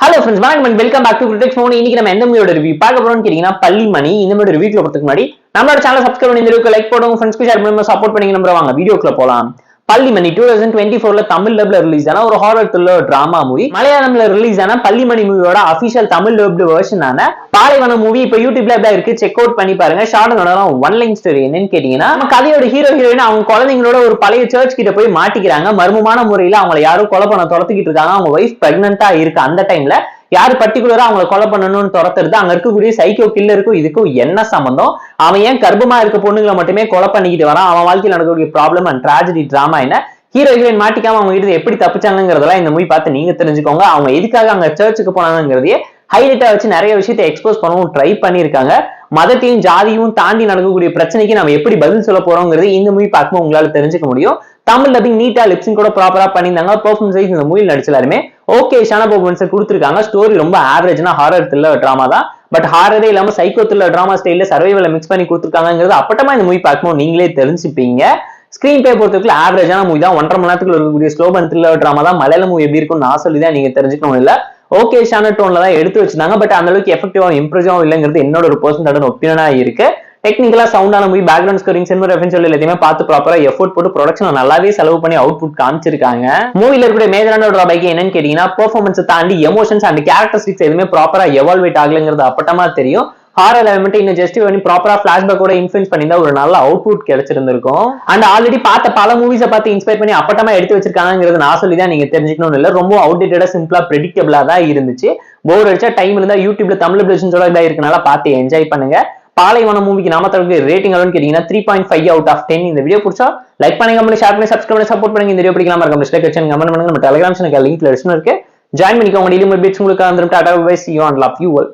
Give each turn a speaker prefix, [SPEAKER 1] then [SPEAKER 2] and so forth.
[SPEAKER 1] Hello friends, வணக்கம் and welcome back to critics Mon. இன்னைக்கு நம்ம எந்த மூவியோட ரிவ்யூ பார்க்க போறோம்னு கேட்டீங்கன்னா பள்ளிமணி. இந்த மூவியோட ரிவ்யூக்குள்ள போறதுக்கு முன்னாடி நம்மளோட சேனலை சப்ஸ்கிரைப் பண்ணி இந்த வீடியோக்கு லைக் போடுங்க, ஃப்ரெண்ட்ஸ்க்கு ஷேர் பண்ணி சப்போர்ட் பண்ணி நம்புற வாங்க வீடியோக்குள்ள போலாம். பள்ளிமணி 2024ல தமிழ் டப்ல ரிலீஸ் ஆன ஒரு ஹாரர் த்ரில்லர் டிராமா மூவி. மலையாளம்ல ரிலீஸ் ஆன பள்ளிமணி மூவியோட அபிஷியல் தமிழ் டப்டு வெர்ஷனான பாலைவனம் மூவி இப்ப யூடியூப்ல எப்படி இருக்கு செக் அவுட் பண்ணி பாருங்க. ஷார்ட் ஒன் லைன் ஸ்டோரி என்னன்னு கேட்டீங்கன்னா, நம்ம கதையோட ஹீரோ ஹீரோயின் அவங்க குழந்தைங்களோட ஒரு பழைய சர்ச் கிட்ட போய் மாட்டிக்கிறாங்க. மர்மமான முறையில அவங்களை யாரும் கொலை பண்ண துரத்துக்கிட்டு இருக்காங்க. அவங்க வைஃப் பிரெக்னன்ட்டா இருக்கு. அந்த டைம்ல யாரு பர்டிகுலரா அவங்களை கொலை பண்ணணும்னு துரத்துறது, அங்க இருக்கக்கூடிய சைக்கோ கில்லருக்கும் இதுக்கும் என்ன சம்பந்தம், அவன் ஏன் கர்ப்பமா இருக்க பொண்ணுங்களை மட்டுமே கொலை பண்ணிக்கிட்டு வரான், அவன் வாழ்க்கையில் நடக்கக்கூடிய ப்ராப்ளம் அண்ட் ட்ராஜடி டிராமா என்ன, ஹீரோ ஹீரோயின் மாட்டிக்காம அவங்க கிட்ட எப்படி தப்பிச்சாங்கிறதெல்லாம் இந்த மூவி பார்த்து நீங்க தெரிஞ்சுக்கோங்க. அவங்க எதுக்காக அங்க சர்ச்சுக்கு போனாங்கிறதையே ஹைலைட்டா வச்சு நிறைய விஷயத்தை எக்ஸ்போஸ் பண்ணவும் ட்ரை பண்ணிருக்காங்க. மதத்தையும் ஜாதியும் தாண்டி நடக்கக்கூடிய பிரச்சனைக்கு நம்ம எப்படி பதில் சொல்ல போறோங்கிறது இந்த மூவி பார்க்கும்போது உங்களால தெரிஞ்சுக்க முடியும். தமிழ் டப்பிங் நீட்டா லிப்ஸிங் கூட ப்ராப்பரா பண்ணியிருந்தாங்க. பெர்ஃபார்மன்ஸ் வைஸ் இந்த மூவியில் நடிச்ச எல்லாருமே ஓகேஷான பெர்ஃபார்மன்ஸ் கொடுத்துருக்காங்க. ஸ்டோரி ரொம்ப ஆவரேஜ்னா ஹாரர் த்ரில்லர் டிராமா தான். பட் ஹாரரே இல்லாம சைக்கோ த்ரில்லர் டிராமா ஸ்டைல்ல சர்வைவலை மிக்ஸ் பண்ணி கொடுத்துருக்காங்கிறது அப்பட்டமா இந்த மூவி பார்க்கும்போது நீங்களே தெரிஞ்சுப்பீங்க. ஸ்கிரீன் பே பொறுத்தவரைக்கும் ஆவரேஜான மூவி தான். 1.5 மணி நேரத்துக்குள்ள இருக்கக்கூடிய ஸ்லோ பன் த்ரில்லர் டிராமா தான். மலையாள மூவி எப்படி இருக்கும்னு நான் சொல்லி தான் நீங்க தெரிஞ்சுக்கணும் இல்ல. ஓகேஷான டோன்ல தான் எடுத்து வச்சிருந்தாங்க. பட் அந்த அளவுக்கு எஃபெக்டிவா இம்ப்ரெசிவா இல்லைங்கிறது என்னோட ஒரு பர்சனல் ஒப்பீனியனா இருக்கு. டெக்னிக்கலா சவுண்டான movie, background scoring, cinema reference எல்லாத்தையுமே பார்த்து ப்ராப்பரா எஃபோர்ட் போட்டு ப்ரொடக்ஷன் நல்லாவே செலவு பண்ணி அவுட்புட் காமிச்சிருக்காங்க. மூவில இருக்கிற மேஜரான டிராபேக் என்னன்னு கேட்டீங்கன்னா, பெர்ஃபார்மன்ஸ் தாண்டி எமோஷன்ஸ் அண்ட் கேரக்டரிஸ்டிக்ஸ் எதுவுமே ப்ராப்பரா எவால்வேட் ஆகலைங்கிறது அப்பட்டமா தெரியும். ஹாரர் எலிமெண்ட் இன்னும் ஜஸ்டிஃபை பண்ணி ப்ராப்பரா ஃபிளாஷ்பேக்கோட இன்ஃப்ளூயன்ஸ் பண்ணியிருந்தா ஒரு நல்ல அவுட்புட் கிடைச்சிருந்திருக்கும். அண்ட் ஆல்ரெடி பார்த்த பல மூவிஸை பார்த்து இன்ஸ்பயர் பண்ணி அப்பட்டமா எடுத்து வச்சிருக்காங்கிறது நான் சொல்லி தான் நீங்க தெரிஞ்சுக்கணும் இல்லை. ரொம்ப அவுடேட்டடா சிம்பிளா ப்ரெடிக்டபிளா தான் இருந்துச்சு. போர் அடிச்சா டைம் இருந்தா யூடியூப்ல தமிழ் வெர்ஷன்ஸோட இதா இருக்கனால பார்த்து என்ஜாய் பண்ணுங்க. பாலைவனம் மூவிக்கு நாம தரக்கு ரேட்டிங் எவ்வளவுன்னு கேட்டீங்கன்னா 3.5 out of 10. இந்த வீடியோ பிடிச்சா லைக் பண்ணுங்க, கமெண்ட் ஷேர் பண்ணி சப்ஸ்கிரைப் பண்ணி சப்போர்ட் பண்ணுங்க. இந்த வீடியோ பிடிக்கலாம் மறக்காம டிஸ்லைக் செக்ஷன் கமெண்ட் பண்ணுங்க. நம்ம டெலிகிராம் சேனல் லிங்க்ல இருக்கு, ஜாயின் பண்ணிக்கோங்க. டெய்லி அப்டேட்ஸ் உங்களுக்கு வந்துரும். Tata bye, see you and love you all.